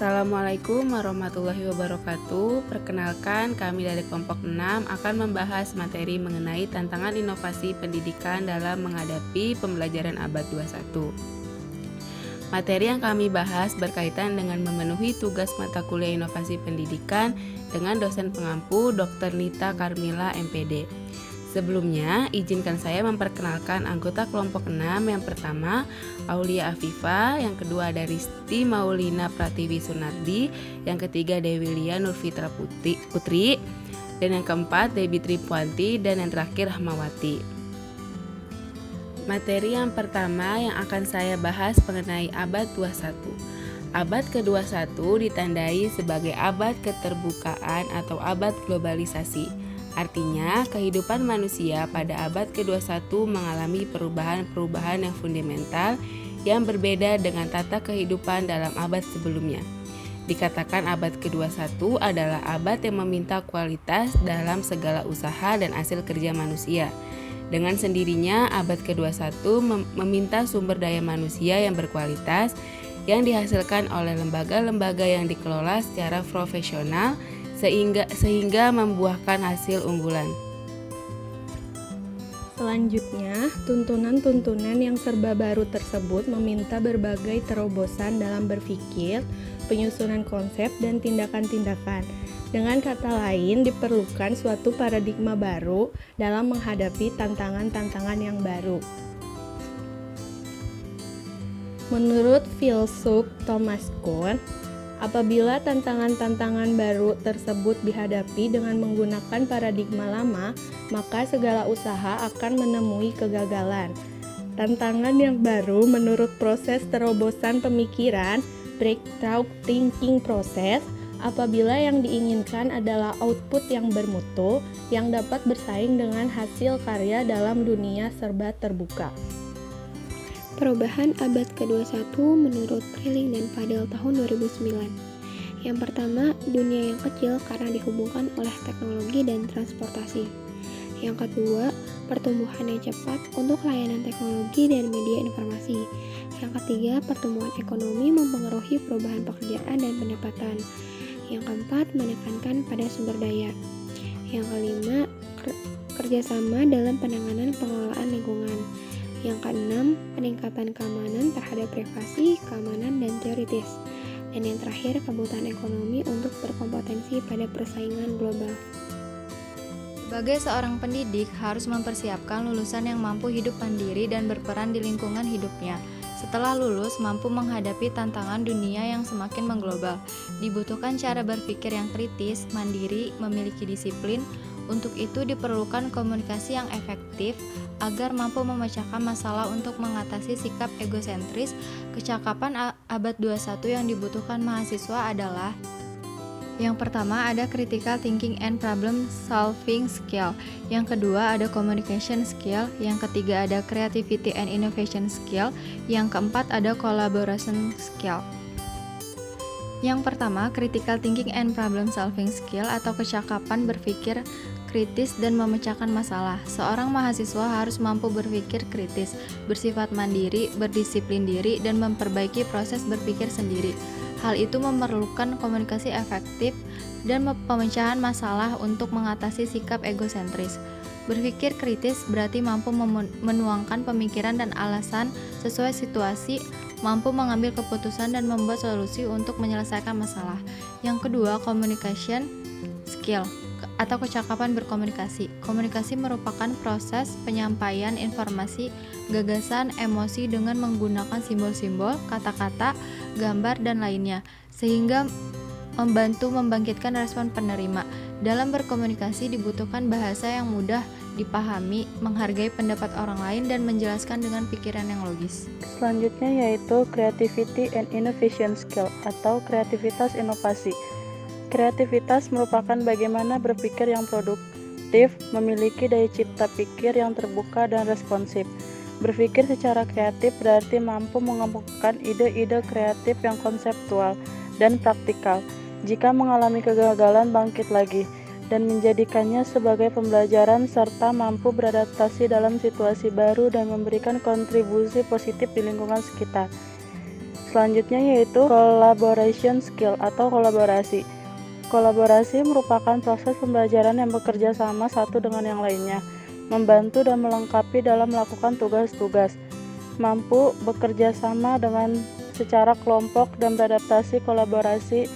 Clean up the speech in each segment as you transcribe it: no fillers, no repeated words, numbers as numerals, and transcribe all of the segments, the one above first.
Assalamualaikum warahmatullahi wabarakatuh. Perkenalkan, kami dari kelompok 6 akan membahas materi mengenai tantangan inovasi pendidikan dalam menghadapi pembelajaran abad 21. Materi yang kami bahas berkaitan dengan memenuhi tugas mata kuliah inovasi pendidikan dengan dosen pengampu Dr. Nita Karmila MPD. Sebelumnya, izinkan saya memperkenalkan anggota kelompok 6. Yang pertama, Aulia Afifa, yang kedua ada Risti Maulina Pratiwi Sunardi, yang ketiga Dewi Lia Nurfitra Putri, dan yang keempat Debbie Tripuanti, dan yang terakhir Rahmawati. Materi yang pertama yang akan saya bahas mengenai abad 21. Abad ke-21 ditandai sebagai abad keterbukaan atau abad globalisasi. Artinya, kehidupan manusia pada abad ke-21 mengalami perubahan-perubahan yang fundamental yang berbeda dengan tata kehidupan dalam abad sebelumnya. Dikatakan abad ke-21 adalah abad yang meminta kualitas dalam segala usaha dan hasil kerja manusia. Dengan sendirinya, abad ke-21 meminta sumber daya manusia yang berkualitas yang dihasilkan oleh lembaga-lembaga yang dikelola secara profesional sehingga membuahkan hasil unggulan. Selanjutnya, tuntunan-tuntunan yang serba baru tersebut meminta berbagai terobosan dalam berpikir, penyusunan konsep, dan tindakan-tindakan. Dengan kata lain, diperlukan suatu paradigma baru dalam menghadapi tantangan-tantangan yang baru. Menurut filsuf Thomas Kuhn, apabila tantangan-tantangan baru tersebut dihadapi dengan menggunakan paradigma lama, maka segala usaha akan menemui kegagalan. Tantangan yang baru menurut proses terobosan pemikiran, breakthrough thinking process, apabila yang diinginkan adalah output yang bermutu yang dapat bersaing dengan hasil karya dalam dunia serba terbuka. Perubahan abad ke-21 menurut Prilling dan Fadel tahun 2009. Yang pertama, dunia yang kecil karena dihubungkan oleh teknologi dan transportasi. Yang kedua, pertumbuhan yang cepat untuk layanan teknologi dan media informasi. Yang ketiga, pertumbuhan ekonomi mempengaruhi perubahan pekerjaan dan pendapatan. Yang keempat, menekankan pada sumber daya. Yang kelima, kerjasama dalam penanganan pengelolaan lingkungan. Yang keenam, peningkatan keamanan terhadap privasi, keamanan, dan teoritis. Dan yang terakhir, kebutuhan ekonomi untuk berkompetensi pada persaingan global. Sebagai seorang pendidik, harus mempersiapkan lulusan yang mampu hidup mandiri dan berperan di lingkungan hidupnya. Setelah lulus, mampu menghadapi tantangan dunia yang semakin mengglobal. Dibutuhkan cara berpikir yang kritis, mandiri, memiliki disiplin. Untuk itu diperlukan komunikasi yang efektif agar mampu memecahkan masalah untuk mengatasi sikap egosentris. Kecakapan abad 21 yang dibutuhkan mahasiswa adalah: yang pertama ada critical thinking and problem solving skill. Yang kedua ada communication skill. Yang ketiga ada creativity and innovation skill. Yang keempat ada collaboration skill. Yang pertama, critical thinking and problem solving skill atau kecakapan berpikir kritis dan memecahkan masalah. Seorang mahasiswa harus mampu berpikir kritis, bersifat mandiri, berdisiplin diri, dan memperbaiki proses berpikir sendiri. Hal itu memerlukan komunikasi efektif dan pemecahan masalah untuk mengatasi sikap egosentris. Berpikir kritis berarti mampu menuangkan pemikiran dan alasan sesuai situasi, mampu mengambil keputusan dan membuat solusi untuk menyelesaikan masalah. Yang kedua, communication skill atau kecakapan berkomunikasi. Komunikasi merupakan proses penyampaian informasi, gagasan, emosi dengan menggunakan simbol-simbol, kata-kata, gambar, dan lainnya, sehingga membantu membangkitkan respon penerima. Dalam berkomunikasi dibutuhkan bahasa yang mudah dipahami, menghargai pendapat orang lain, dan menjelaskan dengan pikiran yang logis. Selanjutnya yaitu creativity and innovation skill atau kreativitas inovasi. Kreativitas merupakan bagaimana berpikir yang produktif, memiliki daya cipta pikir yang terbuka dan responsif. Berpikir secara kreatif berarti mampu mengemukakan ide-ide kreatif yang konseptual dan praktikal. Jika mengalami kegagalan, bangkit lagi dan menjadikannya sebagai pembelajaran serta mampu beradaptasi dalam situasi baru dan memberikan kontribusi positif di lingkungan sekitar. selanjutnya yaitu collaboration skill atau kolaborasi. Kolaborasi merupakan proses pembelajaran yang bekerja sama satu dengan yang lainnya, membantu dan melengkapi dalam melakukan tugas-tugas, mampu bekerja sama dengan secara kelompok dan beradaptasi. Kolaborasi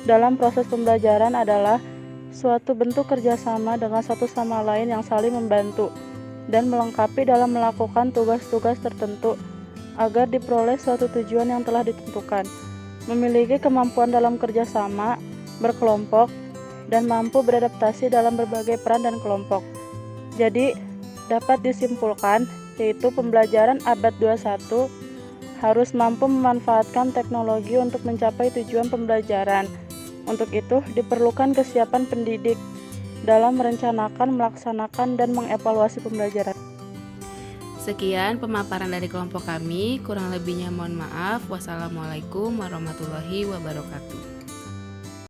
dalam proses pembelajaran adalah suatu bentuk kerjasama dengan satu sama lain yang saling membantu dan melengkapi dalam melakukan tugas-tugas tertentu agar diperoleh suatu tujuan yang telah ditentukan. Memiliki kemampuan dalam kerjasama, berkelompok, dan mampu beradaptasi dalam berbagai peran dan kelompok. Jadi, dapat disimpulkan yaitu pembelajaran abad 21 harus mampu memanfaatkan teknologi untuk mencapai tujuan pembelajaran. Untuk itu, diperlukan kesiapan pendidik dalam merencanakan, melaksanakan, dan mengevaluasi pembelajaran. Sekian pemaparan dari kelompok kami, kurang lebihnya mohon maaf. Wassalamualaikum warahmatullahi wabarakatuh.